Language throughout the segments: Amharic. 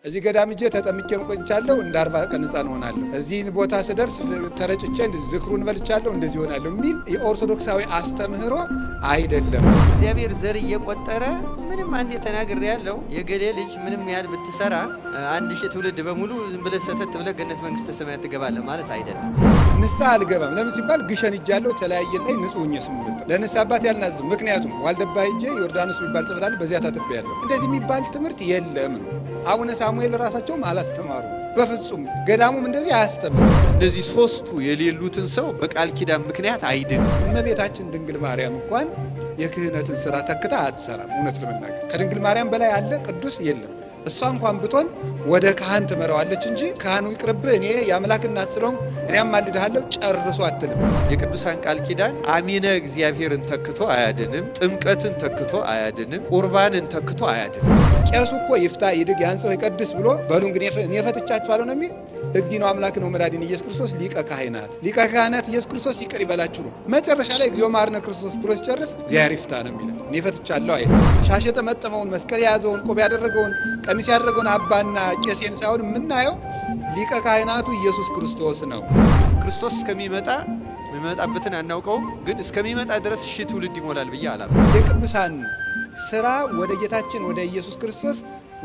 እዚህ ገዳም እጄ ተጠምቄ ቆይቻለሁ። እንደ 40 ቀን ሕፃን ሆናለሁ። እዚህ ቦታ ስደርስ ተረጭቼ ዝክሩን በልቻለሁ፣ እንደዚህ ሆናለሁ የሚል የኦርቶዶክሳዊ አስተምህሮ አይደለም። እግዚአብሔር ዘር እየቆጠረ ምንም አንድ የተናገር ያለው የገሌ ልጅ ምንም ያህል ብትሰራ 1000 ትውልድ በሙሉ ዝም ብለህ ሰተት ብለህ ገነት መንግስተ ሰማያት ትገባለህ ማለት አይደለም። ንስሐ አልገባም ለምን ሲባል ግሸን እጃለሁ ተለያየ ላይ ንጹህ ሆኜ ስምምጥ ለንስሐ አባት ያልናዝም። ምክንያቱም ዋልደባ ሄጄ ዮርዳኖስ የሚባል ጽፈታል በዚያ ታጥቤያለሁ። እንደዚህ የሚባል ትምህርት የለም ነው። አቡነ ሳሙኤል ራሳቸውም አላስተማሩ። በፍጹም ገዳሙም እንደዚህ አያስተምሩ። እነዚህ ሶስቱ የሌሉትን ሰው በቃል ኪዳን ምክንያት አይድን። እመቤታችን ድንግል ማርያም እንኳን የክህነትን ስራ ተክታ አትሰራም። እውነት ለመናገር ከድንግል ማርያም በላይ ያለ ቅዱስ የለም። እሷ እንኳን ብትሆን ወደ ካህን ትመራዋለች እንጂ ካህኑ ይቅርብህ እኔ የአምላክ እናት ስለሆንኩ እኔም ማልድሃለሁ ጨርሶ አትልም። የቅዱሳን ቃል ኪዳን አሚነ እግዚአብሔርን ተክቶ አያድንም። ጥምቀትን ተክቶ አያድንም። ቁርባንን ተክቶ አያድንም። ቄሱ እኮ ይፍታ ይድግ ያንጸው ይቀድስ ብሎ በሉ እንግዲህ እኔ ፈትቻችኋለሁ ነው የሚል። እግዚእ ነው አምላክ ነው መድኃኒነ ኢየሱስ ክርስቶስ ሊቀ ካህናት ኢየሱስ ክርስቶስ ይቅር ይበላችሁ ነው። መጨረሻ ላይ እግዚኦ መሐረነ ክርስቶስ ብሎ ሲጨርስ እግዚአብሔር ይፍታ ነው የሚለው። እኔ ፈትቻለሁ አይደል። ሻሽ የጠመጠመውን መስቀል የያዘውን ቆብ ያደረገውን ቀሚስ ያደረገውን አባና ቄሴን ሳይሆን የምናየው ሊቀ ካህናቱ ኢየሱስ ክርስቶስ ነው። ክርስቶስ እስከሚመጣ የሚመጣበትን አናውቀውም፣ ግን እስከሚመጣ ድረስ ሺህ ትውልድ ይሞላል ብዬ አላምንም። የቅዱሳን ስራ ወደ ጌታችን ወደ ኢየሱስ ክርስቶስ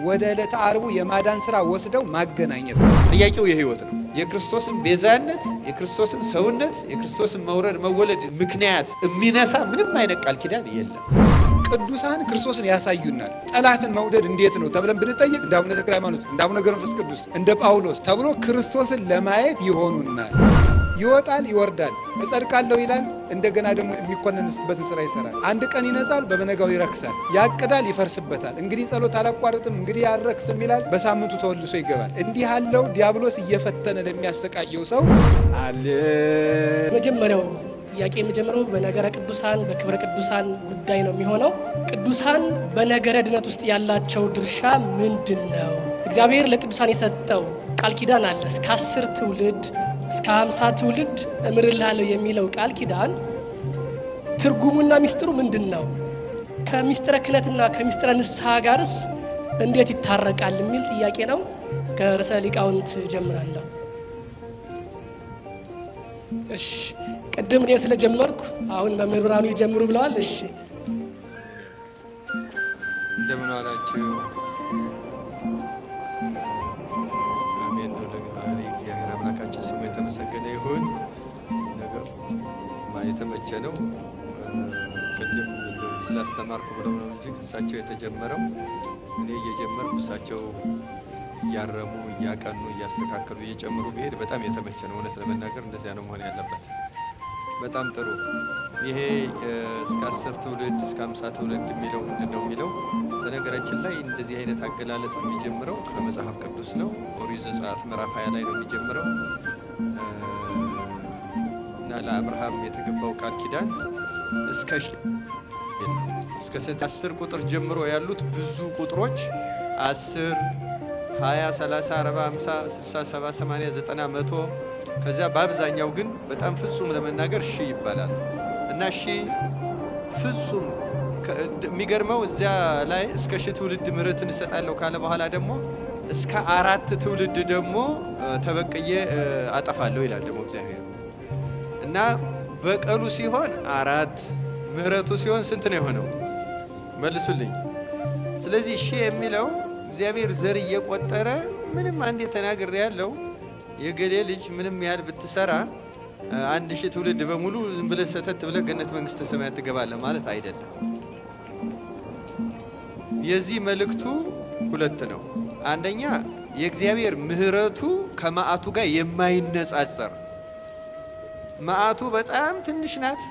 ወደ ዕለተ ዓርቡ የማዳን ስራ ወስደው ማገናኘት ነው። ጥያቄው የህይወት ነው። የክርስቶስን ቤዛነት፣ የክርስቶስን ሰውነት፣ የክርስቶስን መወለድ ምክንያት የሚነሳ ምንም አይነት ቃል ኪዳን የለም። ቅዱሳን ክርስቶስን ያሳዩናል። ጠላትን መውደድ እንዴት ነው ተብለን ብንጠይቅ እንደ አቡነ ተክለ ሃይማኖት፣ እንደ አቡነ ገብረ መንፈስ ቅዱስ፣ እንደ ጳውሎስ ተብሎ ክርስቶስን ለማየት ይሆኑናል። ይወጣል፣ ይወርዳል፣ እጸድቃለሁ ይላል። እንደገና ደግሞ የሚኮነንበትን ስራ ይሰራል። አንድ ቀን ይነጻል፣ በበነጋው ይረክሳል። ያቅዳል፣ ይፈርስበታል። እንግዲህ ጸሎት አላቋርጥም፣ እንግዲህ ያረክስም ይላል። በሳምንቱ ተወልሶ ይገባል። እንዲህ ያለው ዲያብሎስ እየፈተነ ለሚያሰቃየው ሰው አለ። መጀመሪያው ጥያቄ የመጀመሪያው በነገረ ቅዱሳን በክብረ ቅዱሳን ጉዳይ ነው የሚሆነው። ቅዱሳን በነገረ ድነት ውስጥ ያላቸው ድርሻ ምንድን ነው? እግዚአብሔር ለቅዱሳን የሰጠው ቃል ኪዳን አለ። እስከ 10 ትውልድ እስከ 50 ትውልድ እምርልሃለሁ የሚለው ቃል ኪዳን ትርጉሙና ሚስጥሩ ምንድን ነው? ከሚስጥረ ክህነትና ከሚስጥረ ንስሐ ጋርስ እንዴት ይታረቃል የሚል ጥያቄ ነው። ከርዕሰ ሊቃውንት ጀምራለሁ። እሺ ቅድም እኔ ስለጀመርኩ አሁን መምህር ብርሃኑ ይጀምሩ ብለዋል። እሺ እንደምን ዋላችሁ? አሜን። እግዚአብሔር አምላካችን ስሙ የተመሰገነ ይሁን። ነገር የተመቸ ነው። ቅድም ስላስተማርኩ ብለው ነው እንጂ እሳቸው የተጀመረው እኔ እየጀመርኩ እሳቸው እያረሙ እያቀኑ እያስተካከሉ እየጨምሩ ቢሄድ በጣም የተመቸ ነው። እውነት ለመናገር እንደዚያ ነው መሆን ያለበት። በጣም ጥሩ። ይሄ እስከ 10 ትውልድ እስከ 50 ትውልድ የሚለው ምንድን ነው የሚለው? በነገራችን ላይ እንደዚህ አይነት አገላለጽ የሚጀምረው ከመጽሐፍ ቅዱስ ነው። ኦሪት ዘጸአት ምዕራፍ 20 ላይ ነው የሚጀምረው እና ለአብርሃም የተገባው ቃል ኪዳን እስከ 10 ቁጥር ጀምሮ ያሉት ብዙ ቁጥሮች 10 20 30 40 50 60 70 80 90 100 ከዚያ በአብዛኛው ግን በጣም ፍጹም ለመናገር ሺህ ይባላል እና ሺህ ፍጹም የሚገርመው እዚያ ላይ እስከ 1000 ትውልድ ምሕረትን እሰጣለሁ ካለ በኋላ ደግሞ እስከ 4 ትውልድ ደግሞ ተበቅዬ አጠፋለሁ ይላል ደግሞ እግዚአብሔር እና በቀሉ ሲሆን 4 ምሕረቱ ሲሆን ስንት ነው የሆነው? መልሱልኝ። ስለዚህ ሺህ የሚለው እግዚአብሔር ዘር እየቆጠረ ምንም አንድ የተናገር ያለው የገሌ ልጅ ምንም ያህል ብትሰራ 1000 ትውልድ በሙሉ ዝም ብለህ ሰተት ብለህ ገነት መንግስተ ሰማያት ትገባለህ ማለት አይደለም። የዚህ መልእክቱ 2 ነው። አንደኛ የእግዚአብሔር ምሕረቱ ከመዓቱ ጋር የማይነጻጸር መዓቱ በጣም ትንሽ ናት፣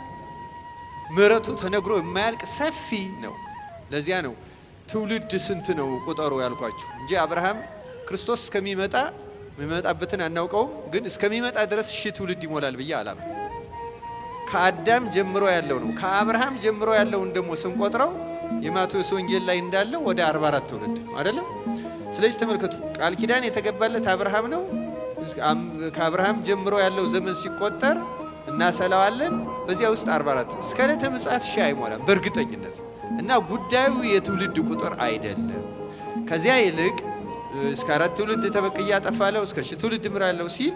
ምሕረቱ ተነግሮ የማያልቅ ሰፊ ነው። ለዚያ ነው ትውልድ ስንት ነው ቁጠሩ ያልኳችሁ እንጂ አብርሃም ክርስቶስ እስከሚመጣ የሚመጣበትን አናውቀውም፣ ግን እስከሚመጣ ድረስ ሺህ ትውልድ ይሞላል ብዬ አላምንም። ከአዳም ጀምሮ ያለው ነው። ከአብርሃም ጀምሮ ያለውን ደግሞ ስንቆጥረው የማቴዎስ ወንጌል ላይ እንዳለው ወደ 44 ትውልድ ነው አይደለም? ስለዚህ ተመልከቱ፣ ቃል ኪዳን የተገባለት አብርሃም ነው። ከአብርሃም ጀምሮ ያለው ዘመን ሲቆጠር እናሰላዋለን። በዚያ ውስጥ 44 እስከ ዕለተ ምጽአት ሺህ አይሞላም በእርግጠኝነት እና ጉዳዩ የትውልድ ቁጥር አይደለም። ከዚያ ይልቅ እስከ 4 ትውልድ ተበቅያ አጠፋለሁ እስከ 1000 ትውልድ ምራለሁ ሲል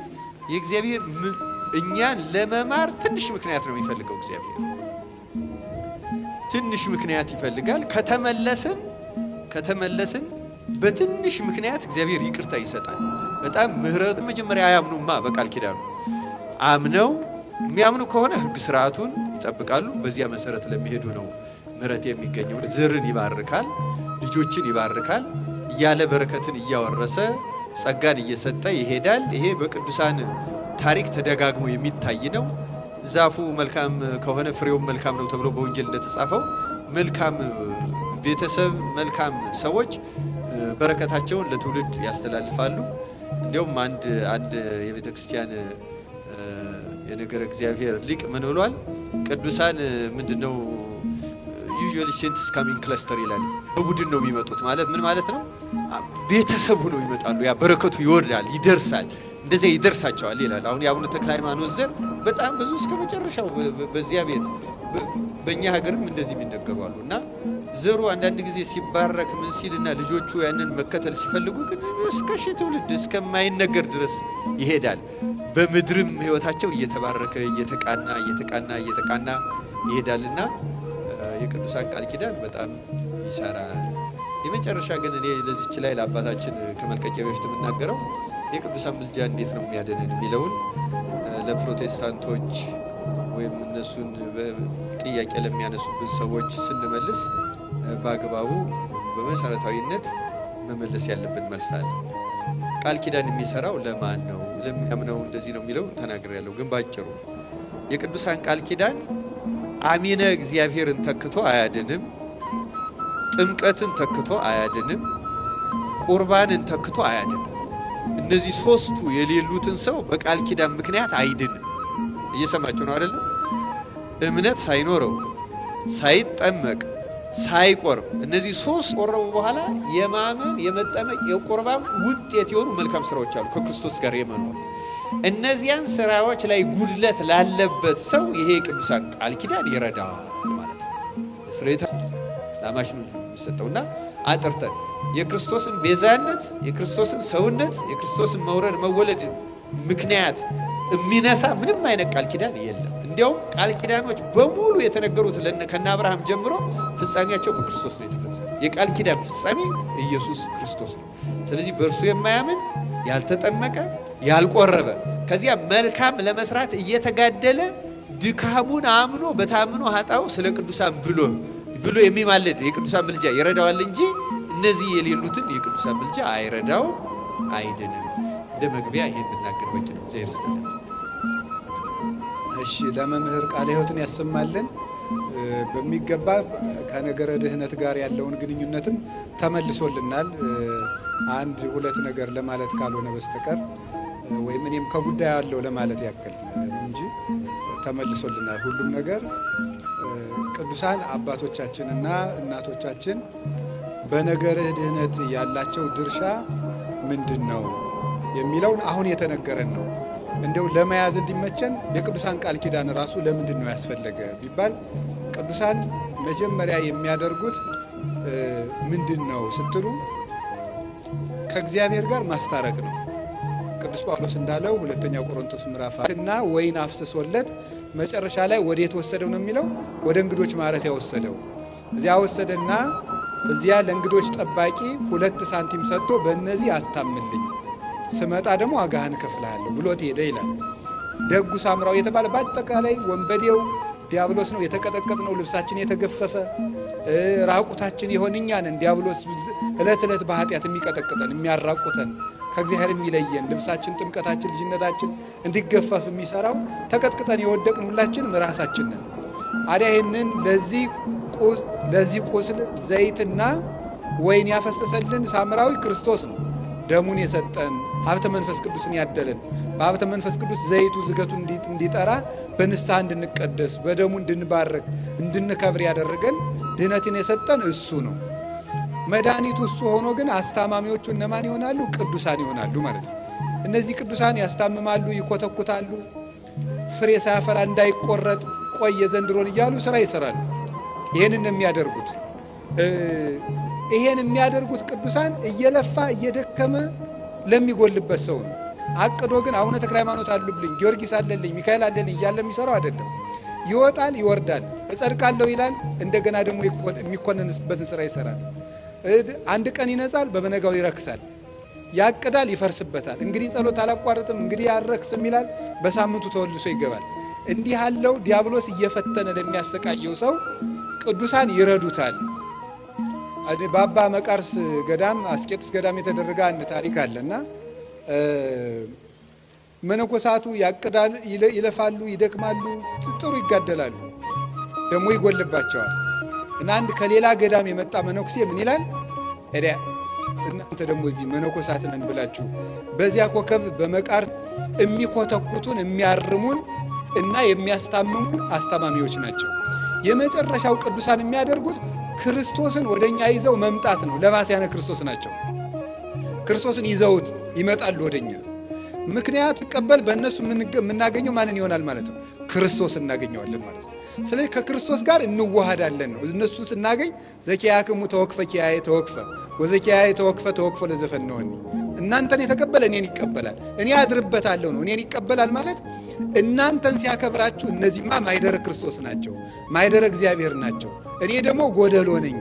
የእግዚአብሔር እኛን ለመማር ትንሽ ምክንያት ነው የሚፈልገው። እግዚአብሔር ትንሽ ምክንያት ይፈልጋል። ከተመለስን በትንሽ ምክንያት እግዚአብሔር ይቅርታ ይሰጣል። በጣም ምህረቱ መጀመሪያ አያምኑማ በቃል ኪዳኑ አምነው የሚያምኑ ከሆነ ሕግ ስርዓቱን ይጠብቃሉ። በዚያ መሰረት ለሚሄዱ ነው ምህረት የሚገኘው። ዘርን ይባርካል፣ ልጆችን ይባርካል፣ ያለ በረከትን እያወረሰ ጸጋን እየሰጠ ይሄዳል። ይሄ በቅዱሳን ታሪክ ተደጋግሞ የሚታይ ነው። ዛፉ መልካም ከሆነ ፍሬው መልካም ነው ተብሎ በወንጌል እንደተጻፈው መልካም ቤተሰብ መልካም ሰዎች በረከታቸውን ለትውልድ ያስተላልፋሉ። እንዲያውም አንድ የቤተ ክርስቲያን የነገረ እግዚአብሔር ሊቅ ምን ብሏል? ቅዱሳን ምንድነው usually saints coming cluster ይላል። በቡድን ነው የሚመጡት ማለት ምን ማለት ነው? ቤተሰብ ሆነው ይመጣሉ። ያ በረከቱ ይወርዳል፣ ይደርሳል፣ እንደዚህ ይደርሳቸዋል ይላል። አሁን የአቡነ ተክለ ሃይማኖት ዘር በጣም ብዙ እስከ መጨረሻው በዚያ ቤት በእኛ ሀገርም እንደዚህ የሚነገሩ አሉ። እና ዘሩ አንዳንድ ጊዜ ሲባረክ ምን ሲልና ልጆቹ ያንን መከተል ሲፈልጉ ግን እስከ 1000 ትውልድ እስከማይነገር ድረስ ይሄዳል። በምድርም ህይወታቸው እየተባረከ እየተቃና ይሄዳልና የቅዱሳን ቃል ኪዳን በጣም ይሰራል። የመጨረሻ ግን እኔ ለዚች ላይ ለአባታችን ከመልቀቂያ በፊት የምናገረው የቅዱሳን ምልጃ እንዴት ነው የሚያድነን የሚለውን ለፕሮቴስታንቶች ወይም እነሱን ጥያቄ ለሚያነሱብን ሰዎች ስንመልስ በአግባቡ በመሰረታዊነት መመለስ ያለብን መልስ አለ። ቃል ኪዳን የሚሰራው ለማን ነው? ለሚያምነው እንደዚህ ነው የሚለው ተናግሬያለሁ። ግን ባጭሩ የቅዱሳን ቃል ኪዳን አሚነ እግዚአብሔርን ተክቶ አያድንም፣ ጥምቀትን ተክቶ አያድንም፣ ቁርባንን ተክቶ አያድንም። እነዚህ ሶስቱ የሌሉትን ሰው በቃል ኪዳን ምክንያት አይድንም። እየሰማችሁ ነው አይደል? እምነት ሳይኖረው ሳይጠመቅ ሳይቆርብ እነዚህ ሶስት ቆረቡ በኋላ የማመን የመጠመቅ የቁርባን ውጤት የሆኑ መልካም ስራዎች አሉ ከክርስቶስ ጋር የመኖር። እነዚያን ስራዎች ላይ ጉድለት ላለበት ሰው ይሄ ቅዱሳን ቃል ኪዳን ይረዳዋል ማለት ነው። ስሬታ ላማሽ ነው የሚሰጠውና አጥርተን የክርስቶስን ቤዛነት የክርስቶስን ሰውነት የክርስቶስን መወለድ ምክንያት የሚነሳ ምንም አይነት ቃል ኪዳን የለም። እንዲያውም ቃል ኪዳኖች በሙሉ የተነገሩት ከነ አብርሃም ጀምሮ ፍጻሜያቸው በክርስቶስ ነው የተፈጸመው። የቃል ኪዳን ፍጻሜ ኢየሱስ ክርስቶስ ነው። ስለዚህ በእርሱ የማያምን ያልተጠመቀ ያልቆረበ ከዚያ መልካም ለመስራት እየተጋደለ ድካሙን አምኖ በታምኖ ኃጣው ስለ ቅዱሳን ብሎ የሚማልድ የቅዱሳን ምልጃ ይረዳዋል እንጂ እነዚህ የሌሉትን የቅዱሳን ምልጃ አይረዳው አይድንም። እንደ መግቢያ ይሄን ብናገር በቂ ነው። እግዚአብሔር ይስጥልን። እሺ፣ ለመምህር ቃለ ሕይወትን ያሰማልን። በሚገባ ከነገረ ድህነት ጋር ያለውን ግንኙነትም ተመልሶልናል። አንድ ሁለት ነገር ለማለት ካልሆነ በስተቀር ወይም እኔም ከጉዳዩ ያለው ለማለት ያክል እንጂ ተመልሶልናል ሁሉም ነገር። ቅዱሳን አባቶቻችንና እናቶቻችን በነገረ ድህነት ያላቸው ድርሻ ምንድን ነው የሚለውን አሁን የተነገረን ነው። እንደው ለመያዝ እንዲመቸን የቅዱሳን ቃል ኪዳን ራሱ ለምንድን ነው ያስፈለገ ቢባል ቅዱሳን መጀመሪያ የሚያደርጉት ምንድን ነው ስትሉ ከእግዚአብሔር ጋር ማስታረቅ ነው። ቅዱስ ጳውሎስ እንዳለው ሁለተኛው ቆሮንቶስ ምዕራፍ እና ወይን አፍስሶለት መጨረሻ ላይ ወዴት ወሰደው ነው የሚለው? ወደ እንግዶች ማረፊያ ወሰደው። እዚያ ወሰደና እዚያ ለእንግዶች ጠባቂ 2 ሳንቲም ሰጥቶ በእነዚህ አስታምልኝ ስመጣ ደግሞ ዋጋህን እከፍልሃለሁ ብሎት ሄደ ይላል። ደጉ ሳምራዊ የተባለ በአጠቃላይ ወንበዴው ዲያብሎስ ነው። የተቀጠቀጥነው ልብሳችን የተገፈፈ ራቁታችን የሆንኛን ዲያብሎስ ዕለት ዕለት በኃጢአት የሚቀጠቅጠን የሚያራቁተን ከእግዚአብሔር የሚለየን ልብሳችን፣ ጥምቀታችን፣ ልጅነታችን እንዲገፈፍ የሚሰራው ተቀጥቅጠን የወደቅን ሁላችንም ራሳችን ነን። አዲያ ይህንን ለዚህ ቁስል ዘይትና ወይን ያፈሰሰልን ሳምራዊ ክርስቶስ ነው። ደሙን የሰጠን ሀብተ መንፈስ ቅዱስን ያደለን በሀብተ መንፈስ ቅዱስ ዘይቱ ዝገቱ እንዲጠራ በንስሐ እንድንቀደስ በደሙ እንድንባረክ እንድንከብር ያደረገን ድህነትን የሰጠን እሱ ነው። መድኃኒቱ እሱ ሆኖ ግን አስታማሚዎቹ እነማን ይሆናሉ? ቅዱሳን ይሆናሉ ማለት ነው። እነዚህ ቅዱሳን ያስታምማሉ፣ ይኮተኩታሉ፣ ፍሬ ሳያፈራ እንዳይቆረጥ ቆየ ዘንድሮን እያሉ ስራ ይሰራሉ። ይህንን የሚያደርጉት ይሄን የሚያደርጉት ቅዱሳን እየለፋ እየደከመ ለሚጎልበት ሰው ነው። አቅዶ ግን አቡነ ተክለ ሃይማኖት አሉብልኝ፣ ጊዮርጊስ አለልኝ፣ ሚካኤል አለልኝ እያለ የሚሰራው አይደለም። ይወጣል፣ ይወርዳል፣ እጸድቃለሁ ይላል። እንደገና ደግሞ የሚኮነንበትን ስራ ይሰራል። አንድ ቀን ይነጻል፣ በበነጋው ይረክሳል። ያቅዳል፣ ይፈርስበታል። እንግዲህ ጸሎት አላቋርጥም፣ እንግዲህ አልረክስም ይላል። በሳምንቱ ተወልሶ ይገባል። እንዲህ ያለው ዲያብሎስ እየፈተነ ለሚያሰቃየው ሰው ቅዱሳን ይረዱታል። በአባ መቃርስ ገዳም አስቄጥስ ገዳም የተደረገ አንድ ታሪክ አለና መነኮሳቱ ያቅዳል፣ ይለፋሉ፣ ይደክማሉ፣ ጥሩ ይጋደላሉ፣ ደግሞ ይጎልባቸዋል። እና አንድ ከሌላ ገዳም የመጣ መነኩሴ ምን ይላል? እዲያ እናንተ ደግሞ እዚህ መነኮሳት ነን ብላችሁ በዚያ ኮከብ በመቃርስ የሚኮተኩቱን የሚያርሙን እና የሚያስታምሙን አስታማሚዎች ናቸው። የመጨረሻው ቅዱሳን የሚያደርጉት ክርስቶስን ወደኛ ይዘው መምጣት ነው። ለባስያነ ክርስቶስ ናቸው። ክርስቶስን ይዘውት ይመጣሉ ወደኛ። ምክንያት ቀበል በእነሱ የምናገኘው ማንን ይሆናል ማለት ነው? ክርስቶስ እናገኘዋለን ማለት ነው። ስለዚህ ከክርስቶስ ጋር እንዋሃዳለን ነው። እነሱን ስናገኝ ዘኪያክሙ ተወክፈ ኪያዬ ተወክፈ ወዘኪያዬ ተወክፈ ተወክፈ ለዘፈነወኒ፣ እናንተን የተቀበለ እኔን ይቀበላል፣ እኔ አድርበታለሁ ነው። እኔን ይቀበላል ማለት እናንተን ሲያከብራችሁ እነዚህማ ማይደረ ክርስቶስ ናቸው፣ ማይደረ እግዚአብሔር ናቸው፣ እኔ ደግሞ ጎደሎ ነኝ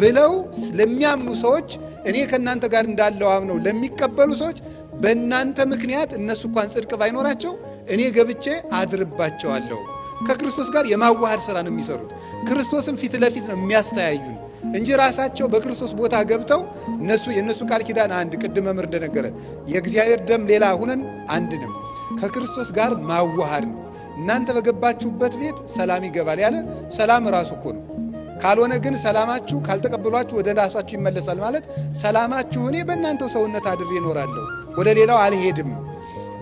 ብለው ለሚያምኑ ሰዎች፣ እኔ ከእናንተ ጋር እንዳለው አምነው ለሚቀበሉ ሰዎች በእናንተ ምክንያት እነሱ እንኳን ጽድቅ ባይኖራቸው እኔ ገብቼ አድርባቸዋለሁ። ከክርስቶስ ጋር የማዋሃድ ስራ ነው የሚሰሩት። ክርስቶስን ፊት ለፊት ነው የሚያስተያዩን እንጂ ራሳቸው በክርስቶስ ቦታ ገብተው የእነሱ ቃል ኪዳን አንድ፣ ቅድመ መምህር እንደነገረን የእግዚአብሔር ደም ሌላ ሁነን አንድንም ከክርስቶስ ጋር ማዋሃድ ነው። እናንተ በገባችሁበት ቤት ሰላም ይገባል ያለ ሰላም ራሱ እኮ ነው። ካልሆነ ግን ሰላማችሁ ካልተቀበሏችሁ ወደ ራሳችሁ ይመለሳል ማለት ሰላማችሁ እኔ በእናንተው ሰውነት አድሬ እኖራለሁ፣ ወደ ሌላው አልሄድም።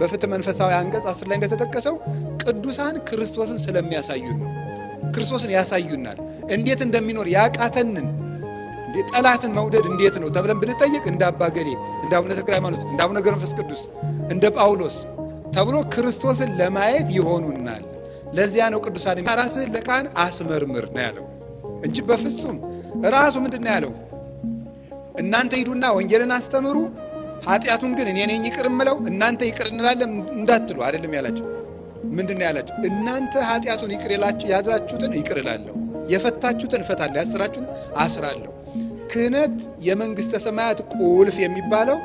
በፍትሕ መንፈሳዊ አንቀጽ 10 ላይ እንደተጠቀሰው ቅዱሳን ክርስቶስን ስለሚያሳዩን ነው። ክርስቶስን ያሳዩናል። እንዴት እንደሚኖር ያቃተንን ጠላትን መውደድ እንዴት ነው ተብለን ብንጠይቅ እንደ አባ ገሌ፣ እንደ አቡነ ተክለ ሃይማኖት፣ እንደ አቡነ ገብረ መንፈስ ቅዱስ፣ እንደ ጳውሎስ ተብሎ ክርስቶስን ለማየት ይሆኑናል። ለዚያ ነው ቅዱሳን ራስህን ለካህን አስመርምር ነው ያለው እንጂ በፍጹም ራሱ ምንድን ነው ያለው? እናንተ ሂዱና ወንጌልን አስተምሩ፣ ኃጢአቱን ግን እኔ ነኝ ይቅር እምለው፣ እናንተ ይቅር እንላለን እንዳትሉ አይደለም ያላቸው። ምንድን ነው ያላቸው? እናንተ ኃጢአቱን ይቅር ያድራችሁትን ይቅር እላለሁ፣ የፈታችሁትን እፈታለሁ፣ ያስራችሁትን አስራለሁ። ክህነት የመንግሥተ ሰማያት ቁልፍ የሚባለው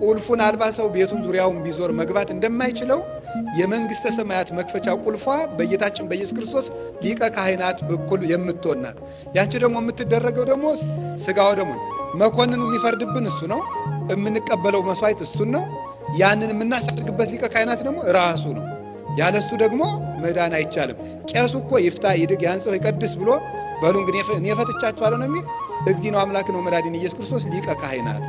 ቁልፉን አልባ ሰው ቤቱን ዙሪያውን ቢዞር መግባት እንደማይችለው የመንግሥተ ሰማያት መክፈቻ ቁልፏ በጌታችን በኢየሱስ ክርስቶስ ሊቀ ካህናት በኩል የምትሆናት ያቺ ደግሞ የምትደረገው ደግሞ ሥጋው ደግሞ መኮንኑ የሚፈርድብን እሱ ነው። የምንቀበለው መስዋዕት እሱን ነው። ያንን የምናሳርግበት ሊቀ ካህናት ደግሞ ራሱ ነው። ያለሱ ደግሞ መዳን አይቻልም። ቄሱ እኮ ይፍታ ይድግ ያንጸው ይቀድስ ብሎ በሉ እንግዲህ እኔ ፈትቻችኋለሁ ነው የሚል። እግዚእ ነው አምላክ ነው መድኃኒነ ኢየሱስ ክርስቶስ ሊቀ ካህናት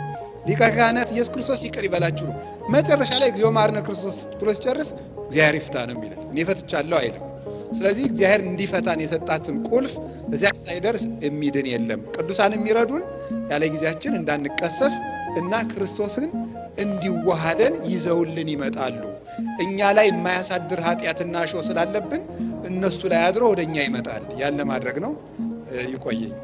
ኢየሱስ ክርስቶስ ይቅር ይበላችሁ ነው። መጨረሻ ላይ እግዚኦ መሐረነ ክርስቶስ ብሎ ሲጨርስ እግዚአብሔር ይፍታ ነው የሚለን። እኔ ፈትቻለሁ አይልም። ስለዚህ እግዚአብሔር እንዲፈታን የሰጣትን ቁልፍ እዚያ ሳይደርስ የሚድን የለም። ቅዱሳን የሚረዱን ያለ ጊዜያችን እንዳንቀሰፍ እና ክርስቶስን እንዲዋሃደን ይዘውልን ይመጣሉ። እኛ ላይ የማያሳድር ኃጢአትና እሾህ ስላለብን እነሱ ላይ አድሮ ወደ እኛ ይመጣል። ያን ለማድረግ ነው። ይቆየኝ።